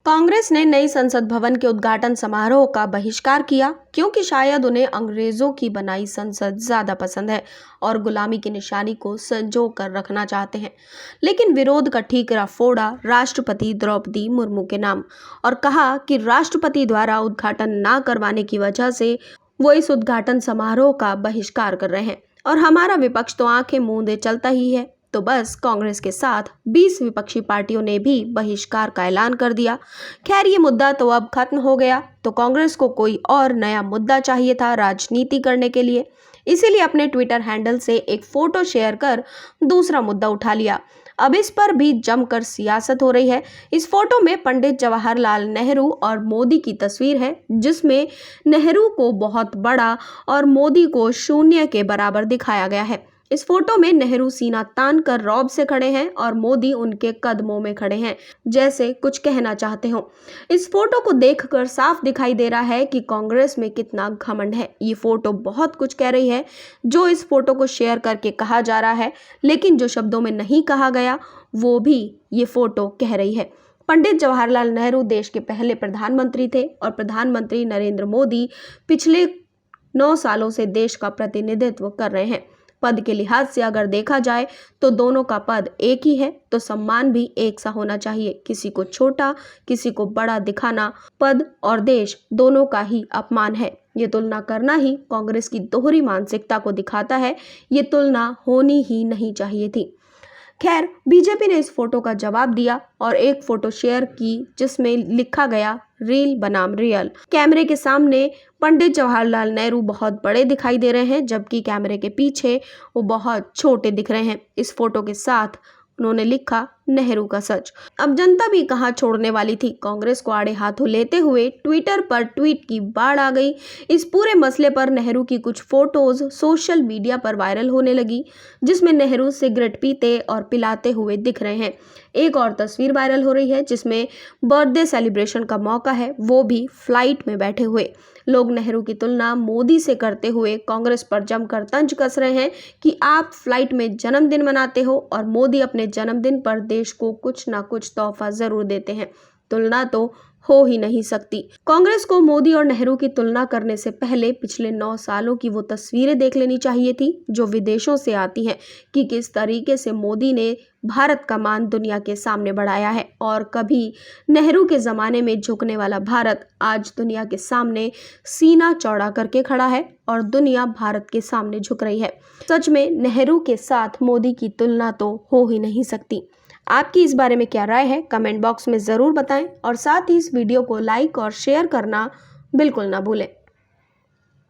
कांग्रेस ने नई संसद भवन के उद्घाटन समारोह का बहिष्कार किया क्योंकि शायद उन्हें अंग्रेजों की बनाई संसद ज्यादा पसंद है और गुलामी की निशानी को संजो कर रखना चाहते हैं। लेकिन विरोध का ठीकरा फोड़ा राष्ट्रपति द्रौपदी मुर्मू के नाम और कहा कि राष्ट्रपति द्वारा उद्घाटन न करवाने की वजह से वो इस उद्घाटन समारोह का बहिष्कार कर रहे हैं और हमारा विपक्ष तो आंखें मूंदे चलता ही है। तो बस कांग्रेस के साथ 20 विपक्षी पार्टियों ने भी बहिष्कार का ऐलान कर दिया। खैर ये मुद्दा तो अब खत्म हो गया, तो कांग्रेस को कोई और नया मुद्दा चाहिए था राजनीति करने के लिए, इसीलिए अपने ट्विटर हैंडल से एक फोटो शेयर कर दूसरा मुद्दा उठा लिया। अब इस पर भी जमकर सियासत हो रही है। इस फोटो में पंडित जवाहरलाल नेहरू और मोदी की तस्वीर है, जिसमें नेहरू को बहुत बड़ा और मोदी को शून्य के बराबर दिखाया गया है। इस फोटो में नेहरू सीना तान कर रौब से खड़े हैं और मोदी उनके कदमों में खड़े हैं, जैसे कुछ कहना चाहते हो। इस फोटो को देखकर साफ दिखाई दे रहा है कि कांग्रेस में कितना घमंड है। ये फोटो बहुत कुछ कह रही है। जो इस फोटो को शेयर करके कहा जा रहा है, लेकिन जो शब्दों में नहीं कहा गया वो भी ये फोटो कह रही है। पंडित जवाहरलाल नेहरू देश के पहले प्रधानमंत्री थे और प्रधानमंत्री नरेंद्र मोदी पिछले 9 सालों से देश का प्रतिनिधित्व कर रहे हैं। पद के लिहाज से अगर देखा जाए तो दोनों का पद एक ही है, तो सम्मान भी एक सा होना चाहिए। किसी को छोटा किसी को बड़ा दिखाना पद और देश दोनों का ही अपमान है। ये तुलना करना ही कांग्रेस की दोहरी मानसिकता को दिखाता है। ये तुलना होनी ही नहीं चाहिए थी। खैर, बीजेपी ने इस फोटो का जवाब दिया और एक फोटो शेयर की जिसमें लिखा गया रील बनाम रियल। कैमरे के सामने पंडित जवाहरलाल नेहरू बहुत बड़े दिखाई दे रहे हैं, जबकि कैमरे के पीछे वो बहुत छोटे दिख रहे हैं। इस फोटो के साथ उन्होंने लिखा नेहरू का सच। अब जनता भी कहां छोड़ने वाली थी। कांग्रेस को आड़े हाथों लेते हुए ट्विटर पर ट्वीट की बाढ़ आ गई। इस पूरे मसले पर नेहरू की कुछ फोटोज सोशल मीडिया पर वायरल होने लगी, जिसमें नेहरू सिगरेट पीते और पिलाते हुए दिख रहे हैं। एक और तस्वीर वायरल हो रही है जिसमें बर्थडे सेलिब्रेशन का मौका है, वो भी फ्लाइट में बैठे हुए। लोग नेहरू की तुलना मोदी से करते हुए कांग्रेस पर जमकर तंज कस रहे हैं कि आप फ्लाइट में जन्मदिन मनाते हो और मोदी अपने जन्मदिन पर देश को कुछ ना कुछ तोहफा जरूर देते हैं। तुलना तो हो ही नहीं सकती। कांग्रेस को मोदी और नेहरू की तुलना करने से पहले पिछले 9 सालों की वो तस्वीरें देख लेनी चाहिए थी जो विदेशों से आती हैं कि किस तरीके से मोदी ने भारत का मान दुनिया के सामने बढ़ाया है। और कभी नेहरू के ज़माने में झुकने वाला भारत आज दुनिया के सामने सीना चौड़ा करके खड़ा है और दुनिया भारत के सामने झुक रही है। सच में नेहरू के साथ मोदी की तुलना तो हो ही नहीं सकती। आपकी इस बारे में क्या राय है, कमेंट बॉक्स में ज़रूर बताएं और साथ ही इस वीडियो को लाइक और शेयर करना बिल्कुल ना भूलें।